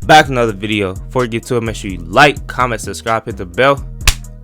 back with another video. Before we get to it, make sure you like, comment, subscribe, hit the bell,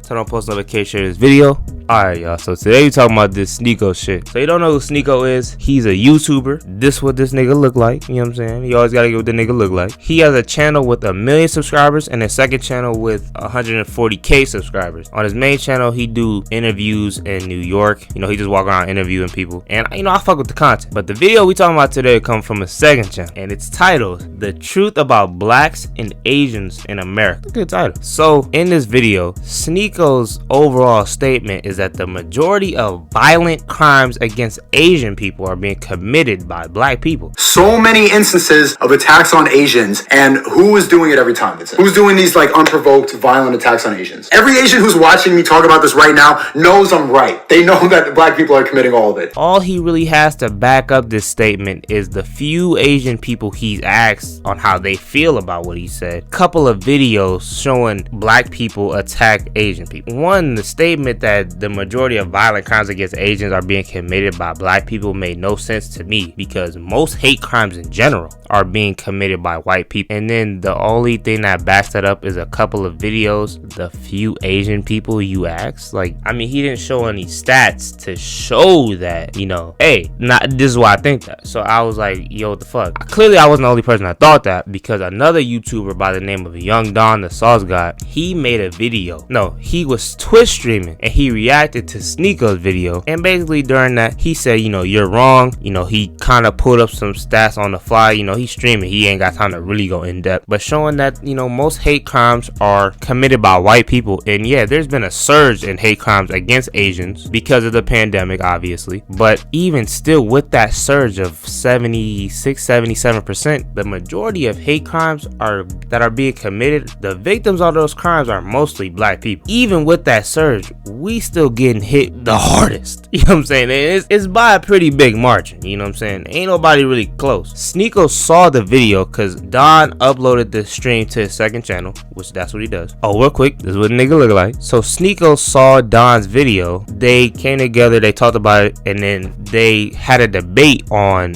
turn on post notifications, share this video. Alright y'all, so today we talking about this Sneako shit. So you don't know who Sneako is? He's a YouTuber. This what this nigga look like, you know what I'm saying? You always gotta get what the nigga look like. He has a channel with 1 million subscribers and a second channel with 140k subscribers. On his main channel, he do interviews in New York. You know, he just walk around interviewing people. And you know, I fuck with the content. But the video we talking about today comes from a second channel. And it's titled, The Truth About Blacks and Asians in America. Good title. So in this video, Sneako's overall statement is that the majority of violent crimes against Asian people are being committed by black people. So many instances of attacks on Asians, and who is doing it every time? Who's doing these like unprovoked violent attacks on Asians? Every Asian who's watching me talk about this right now knows I'm right. They know that black people are committing all of it. All he really has to back up this statement is the few Asian people he's asked on how they feel about what he said. Couple of videos showing black people attack Asian people. One, the statement that the majority of violent crimes against Asians are being committed by black people made no sense to me, because most hate crimes in general are being committed by white people. And then the only thing that backs that up is a couple of videos, the few Asian people you asked. Like, I mean, he didn't show any stats to show that, you know, hey, this is why I think that. So I was like, yo, what the fuck? Clearly I wasn't the only person that thought that, because another YouTuber by the name of Young Don the Sauce God, he made a video. No, he was Twitch streaming and he reacted to Sneako's video, and basically during that he said, you know, you're wrong. You know, he kind of pulled up some stats on the fly. You know, he's streaming, he ain't got time to really go in depth, but showing that, you know, most hate crimes are committed by white people. And yeah, there's been a surge in hate crimes against Asians because of the pandemic, obviously, but even still, with that surge of 76-77%, the majority of hate crimes that are being committed, the victims of those crimes are mostly black people. Even with that surge, we still getting hit the hardest. You know what I'm saying? It's by a pretty big margin. You know what I'm saying? Ain't nobody really close. Sneako saw the video because Don uploaded the stream to his second channel, which that's what he does. Oh, real quick, this is what a nigga look like. So Sneako saw Don's video. They came together, they talked about it, and then they had a debate on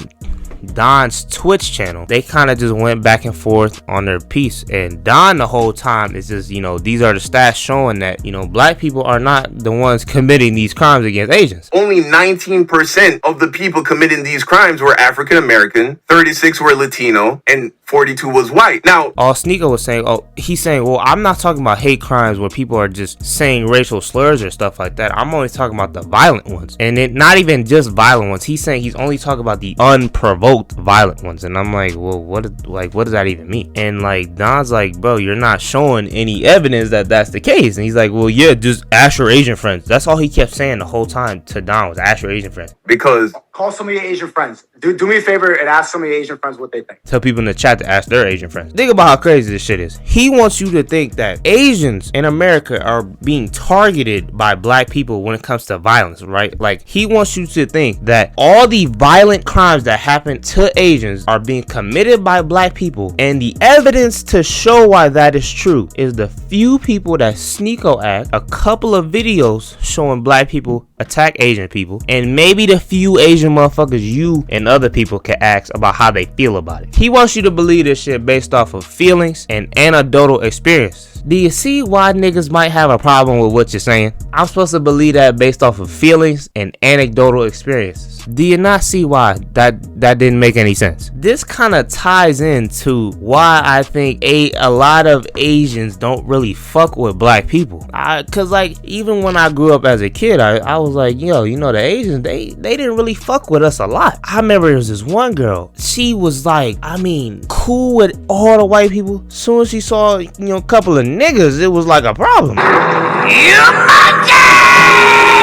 Don's Twitch channel. They kind of just went back and forth on their piece, and Don the whole time is just, you know, these are the stats showing that, you know, black people are not the ones committing these crimes against Asians. Only 19% of the people committing these crimes were African American, 36 were Latino, and 42 was white. Now, all Sneako was saying, he's saying, well, I'm not talking about hate crimes where people are just saying racial slurs or stuff like that. I'm only talking about the violent ones, and it not even just violent ones. He's saying he's only talking about the unprovoked violent ones. And I'm like, well, what does that even mean? And like Don's like, bro, you're not showing any evidence that that's the case. And he's like, well, yeah, just ask your Asian friends. That's all he kept saying the whole time to Don, was ask your Asian friends. Because call some of your Asian friends. Do me a favor and ask some of your Asian friends what they think. Tell people in the chat to ask their Asian friends. Think about how crazy this shit is. He wants you to think that Asians in America are being targeted by black people when it comes to violence, right? Like, he wants you to think that all the violent crimes that happen to Asians are being committed by black people, and the evidence to show why that is true is the few people that Sneako asked, a couple of videos showing black people attack Asian people, and maybe the few Asian motherfuckers you and other people can ask about how they feel about it. He wants you to believe this shit based off of feelings and anecdotal experiences. Do you see why niggas might have a problem with what you're saying? I'm supposed to believe that based off of feelings and anecdotal experiences. Do you not see why that didn't make any sense? This kind of ties into why I think a lot of Asians don't really fuck with black people. Cause like, even when I grew up as a kid, I was like, yo, you know, the Asians, they didn't really fuck with us a lot. I remember there was this one girl, she was like, I mean, cool with all the white people. Soon as she saw, you know, a couple of niggas, it was like a problem.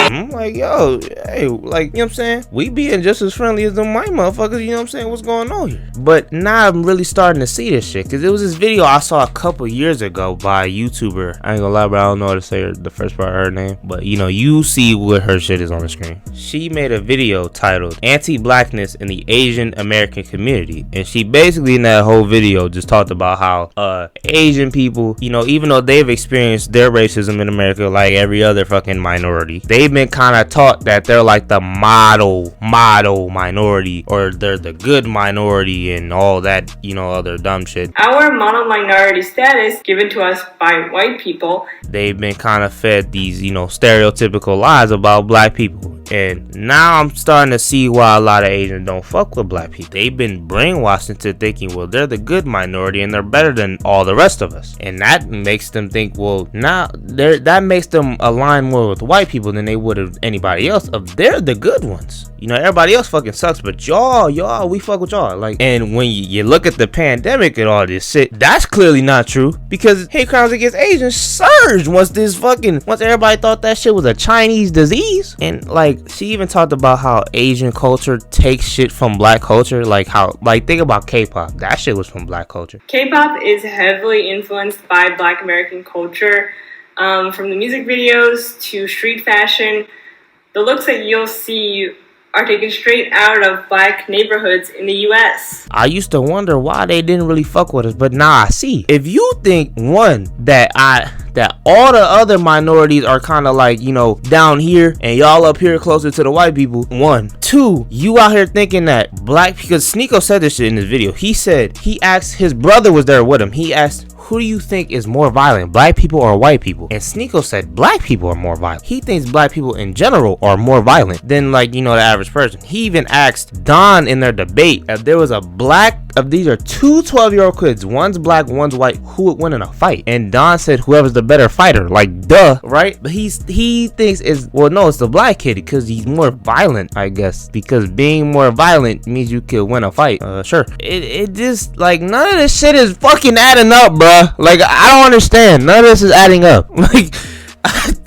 I'm like, yo, hey, like, you know what I'm saying? We being just as friendly as them white motherfuckers, you know what I'm saying? What's going on here? But now I'm really starting to see this shit, because it was this video I saw a couple years ago by a YouTuber. I ain't gonna lie, but I don't know how to say the first part of her name, but you know, you see what her shit is on the screen. She made a video titled Anti-Blackness in the Asian American Community, and she basically in that whole video just talked about how Asian people, you know, even though they've experienced their racism in America like every other fucking minority, they've been kind kind of taught that they're like the model minority, or they're the good minority and all that, you know, other dumb shit. Our model minority status given to us by white people. They've been kind of fed these, you know, stereotypical lies about black people. And now I'm starting to see why a lot of Asians don't fuck with black people. They've been brainwashed into thinking, well, they're the good minority and they're better than all the rest of us. And that makes them think, well, now that makes them align more with white people than they would have anybody else. If they're the good ones. You know, everybody else fucking sucks, but y'all, we fuck with y'all. Like, and when you look at the pandemic and all this shit, that's clearly not true, because hate crimes against Asians surged once everybody thought that shit was a Chinese disease. And like, she even talked about how Asian culture takes shit from black culture. Like think about K-pop. That shit was from black culture. K-pop is heavily influenced by Black American culture, from the music videos to street fashion. The looks that you'll see are taken straight out of black neighborhoods in the US. I used to wonder why they didn't really fuck with us, but now I see. If you think, one, that all the other minorities are kind of like, you know, down here and y'all up here closer to the white people, one. Two, you out here thinking that black, because Sneako said this shit in his video. He said, he asked, his brother was there with him. He asked, who do you think is more violent, black people or white people? And Sneako said black people are more violent. He thinks black people in general are more violent than, like, you know, the average person. He even asked Don in their debate if there was if these are two 12-year-old kids, one's black, one's white, who would win in a fight? And Don said whoever's the better fighter. Like, duh, right? But he thinks it's the black kid because he's more violent, I guess. Because being more violent means you could win a fight. Sure. It just, like, none of this shit is fucking adding up, bruh. Like, I don't understand. None of this is adding up.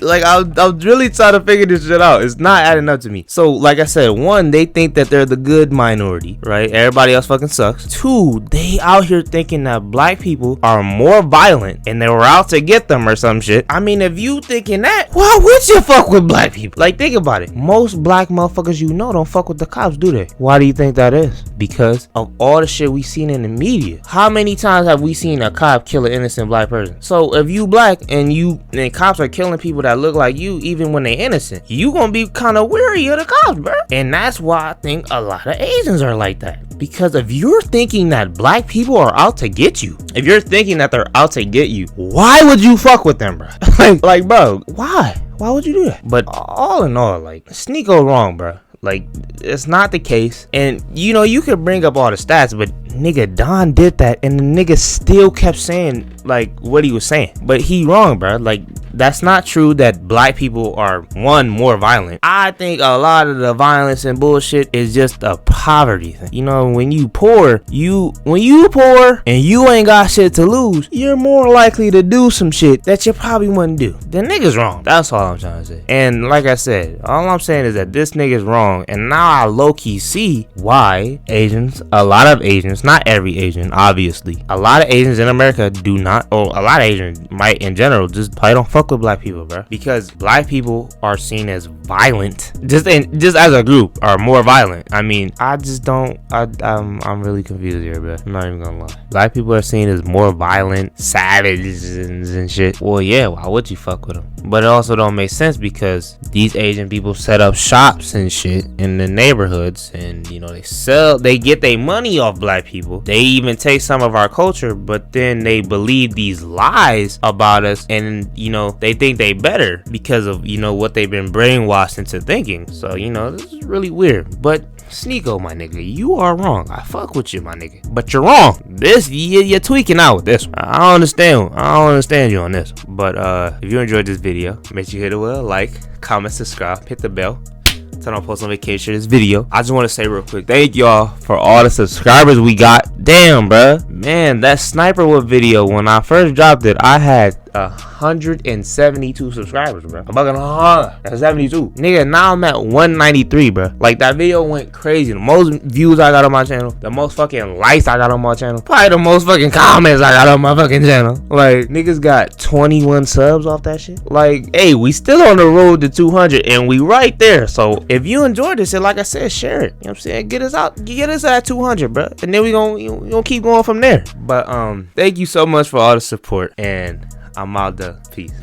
Like, I'm really trying to figure this shit out. It's not adding up to me. So, like I said, one, they think that they're the good minority, right? Everybody else fucking sucks. Two, they out here thinking that black people are more violent and they were out to get them or some shit. I mean, if you thinking that, why would you fuck with black people? Like, think about it. Most black motherfuckers you know don't fuck with the cops, do they? Why do you think that is? Because of all the shit we seen in the media. How many times have we seen a cop kill an innocent black person? So, if you black and cops are killing people that look like you, even when they innocent, you gonna be kind of weary of the cops, bro. And that's why I think a lot of Asians are like that. Because if you're thinking that black people are out to get you, if you're thinking that they're out to get you, why would you fuck with them, bro? like, bro, why would you do that? But all in all, like, Sneako wrong, bro. Like, it's not the case. And, you know, you could bring up all the stats, but nigga, Don did that and the nigga still kept saying, like, what he was saying. But he wrong, bro. Like, that's not true that black people are, one, more violent. I think a lot of the violence and bullshit is just a poverty thing. You know, when you poor and you ain't got shit to lose, you're more likely to do some shit that you probably wouldn't do. The nigga's wrong. That's all I'm trying to say. And like I said, all I'm saying is that this nigga's wrong. And now I low-key see why a lot of Asians, not every Asian, obviously, a lot of Asians in America do not, or a lot of Asians might in general just probably don't fuck with black people, bro. Because black people are seen as violent, just as a group, are more violent. I mean, I just don't, I'm really confused here, bro. I'm not even gonna lie. Black people are seen as more violent, savages and shit. Well, yeah, why would you fuck with them? But it also don't make sense because these Asian people set up shops and shit in the neighborhoods, and you know, they get their money off black people. They even take some of our culture, but then they believe these lies about us, and you know, they think they better because of, you know, what they've been brainwashed into thinking. So, you know, this is really weird. But Sneako, my nigga, you are wrong. I fuck with you, my nigga, but you're wrong. You're tweaking out with this. I don't understand you on this. But if you enjoyed this video, make sure you hit it with a like, comment, subscribe, hit the bell, turn on post notification of this video. I just want to say real quick, thank y'all for all the subscribers we got. Damn, bruh, man, that Sniper Wolf video, when I first dropped it, I had 172 subscribers, bro. I'm fucking 172. Nigga, now I'm at 193, bro. Like, that video went crazy. The most views I got on my channel, the most fucking likes I got on my channel, probably the most fucking comments I got on my fucking channel. Like, niggas got 21 subs off that shit. Like, hey, we still on the road to 200 and we right there. So if you enjoyed this, and like I said, share it. You know what I'm saying? Get us at 200, bro. And then we gonna keep going from there. But thank you so much for all the support, and I'm out there. Peace.